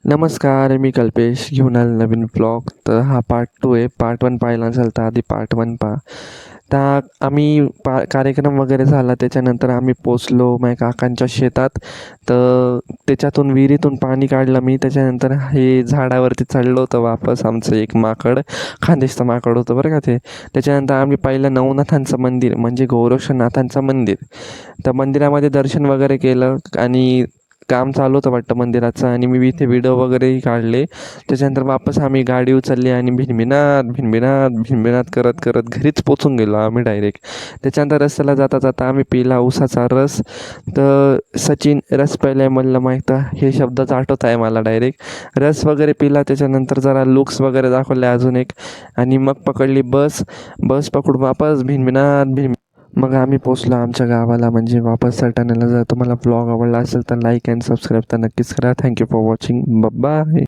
नमस्कार, मी कल्पेश घेऊन आलो नवीन ब्लॉग. तर हा पार्ट 2 आहे. पार्ट 1 पाहिला नसेल तर आधी पार्ट 1 पहा. तर आम्ही कार्यक्रम वगैरे झाला त्याच्यानंतर आम्ही पोचलो माझ्या काकांच्या शेतात. तर त्याच्यातून विहिरीतून पाणी काढलं मी. त्याच्यानंतर हे झाडावरती चढलं होतं वापस आमचं एक माकड, खानदेशचं माकड होतं बरं का ते. त्याच्यानंतर आम्ही पाहिलं नवनाथांचं मंदिर म्हणजे गोरक्षनाथांचं मंदिर. त्या मंदिरामध्ये दर्शन वगैरे केलं आणि काम चालू होतं वाटतं मंदिराचं आणि मी इथे व्हिडिओ वगैरेही काढले. त्याच्यानंतर वापस आम्ही गाडी उचलली आणि भिनभिनात करत करत घरीच पोचून गेलो आम्ही डायरेक्ट. त्याच्यानंतर रस्त्याला जाता जाता आम्ही पिला उसाचा रस. तर सचिन रस प्यायलाय म्हणलं माहीत हे शब्दच आठवत आहे मला डायरेक्ट. रस वगैरे पिला त्याच्यानंतर जरा लुक्स वगैरे दाखवले अजून एक आणि मग पकडली बस पकडून वापस मग आम्ही पोचलो आमच्या गावाला म्हणजे वापस सटाण्याला. जर तुम्हाला ब्लॉग आवडला असेल तर लाईक अँड सबस्क्राईब तर नक्कीच करा. Thank you for watching. बाय.